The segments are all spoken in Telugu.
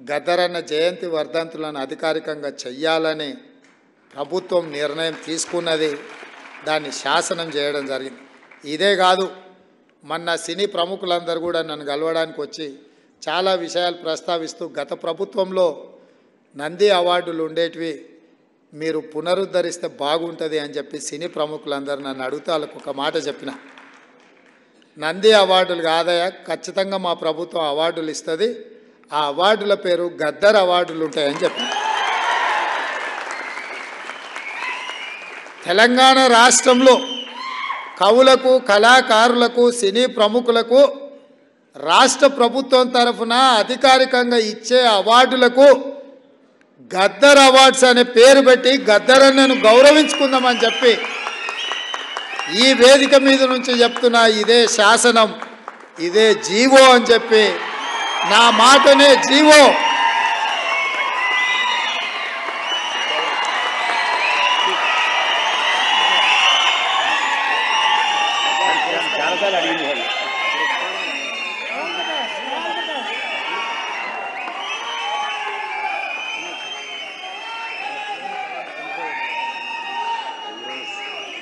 గద్దరన్న జయంతి వర్ధంతులను అధికారికంగా చెయ్యాలని ప్రభుత్వం నిర్ణయం తీసుకున్నది. దాన్ని శాసనం చేయడం జరిగింది. ఇదే కాదు, మొన్న సినీ ప్రముఖులందరూ కూడా నన్ను కలవడానికి వచ్చి చాలా విషయాలు ప్రస్తావిస్తూ గత ప్రభుత్వంలో నంది అవార్డులు ఉండేటివి మీరు పునరుద్ధరిస్తే బాగుంటుంది అని చెప్పి సినీ ప్రముఖులందరూ నన్ను అడుగుతూ వాళ్ళకు ఒక మాట చెప్పిన. నంది అవార్డులు కాదయా, ఖచ్చితంగా మా ప్రభుత్వం అవార్డులు ఇస్తుంది, ఆ అవార్డుల పేరు గద్దర్ అవార్డులు ఉంటాయని చెప్పి. తెలంగాణ రాష్ట్రంలో కవులకు, కళాకారులకు, సినీ ప్రముఖులకు రాష్ట్ర ప్రభుత్వం తరఫున అధికారికంగా ఇచ్చే అవార్డులకు గద్దర్ అవార్డ్స్ అనే పేరు పెట్టి గద్దరన్నను గౌరవించుకుందామని చెప్పి ఈ వేదిక మీద నుంచి చెప్తున్నా. ఇదే శాసనం, ఇదే జీవో అని చెప్పి, నా మాటనే జీవో.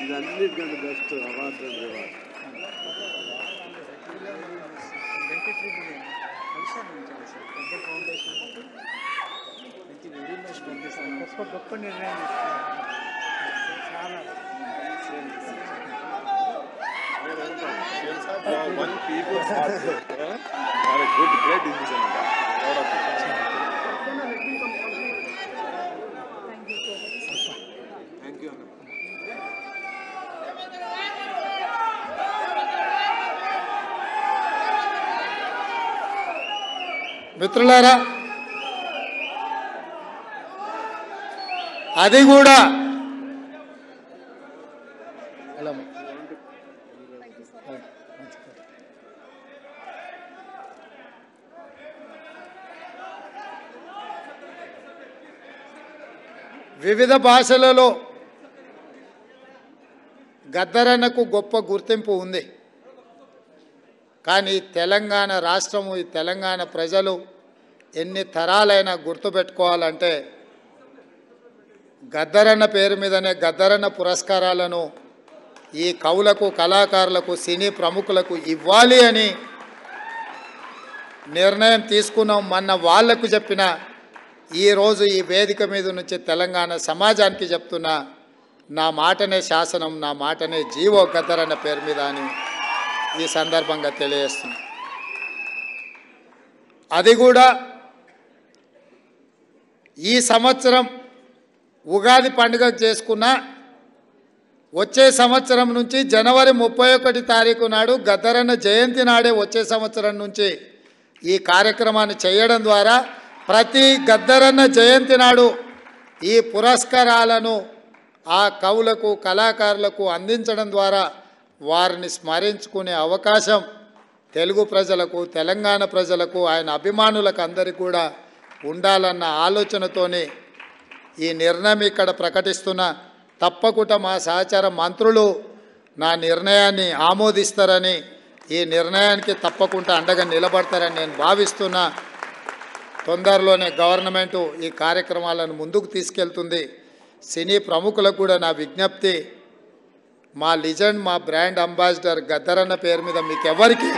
ఇదన్నిటికంటే బెస్ట్ అవార్డు గొప్ప నిర్ణయం one people's heart are a good great decision. Thank you. మిత్రులారా, అది కూడా వివిధ భాషలలో గద్దరన్నకు గొప్ప గుర్తింపు ఉంది. కానీ తెలంగాణ రాష్ట్రము, ఈ తెలంగాణ ప్రజలు ఎన్ని తరాలైనా గుర్తుపెట్టుకోవాలంటే గద్దరన్న పేరు మీదనే గద్దరన్న పురస్కారాలను ఈ కవులకు, కళాకారులకు, సినీ ప్రముఖులకు ఇవ్వాలి అని నిర్ణయం తీసుకున్నాం. మొన్న వాళ్లకు చెప్పిన, ఈరోజు ఈ వేదిక మీద నుంచి తెలంగాణ సమాజానికి చెప్తున్నా, నా మాటనే శాసనం, నా మాటనే జీవో గద్దరన్న పేరు మీద అని ఈ సందర్భంగా తెలియజేస్తున్నా. అది కూడా ఈ సంవత్సరం ఉగాది పండుగ చేసుకున్న వచ్చే సంవత్సరం నుంచి జనవరి 31 తారీఖు నాడు గద్దరన్న జయంతి నాడే వచ్చే సంవత్సరం నుంచి ఈ కార్యక్రమాన్ని చేయడం ద్వారా ప్రతి గద్దరన్న జయంతి నాడు ఈ పురస్కారాలను ఆ కవులకు, కళాకారులకు అందించడం ద్వారా వారిని స్మరించుకునే అవకాశం తెలుగు ప్రజలకు, తెలంగాణ ప్రజలకు, ఆయన అభిమానులకు అందరికీ కూడా ఉండాలన్న ఆలోచనతోనే ఈ నిర్ణయం ఇక్కడ ప్రకటిస్తున్న. తప్పకుండా మా సహచార మంత్రులు నా నిర్ణయాన్ని ఆమోదిస్తారని, ఈ నిర్ణయానికి తప్పకుండా అండగా నిలబడతారని నేను భావిస్తున్నా. తొందరలోనే గవర్నమెంటు ఈ కార్యక్రమాలను ముందుకు తీసుకెళ్తుంది. సినీ ప్రముఖులకు కూడా నా విజ్ఞప్తి, మా లిజెండ్, మా బ్రాండ్ అంబాసిడర్ గద్దరన్న పేరు మీద మీకు ఎవరికి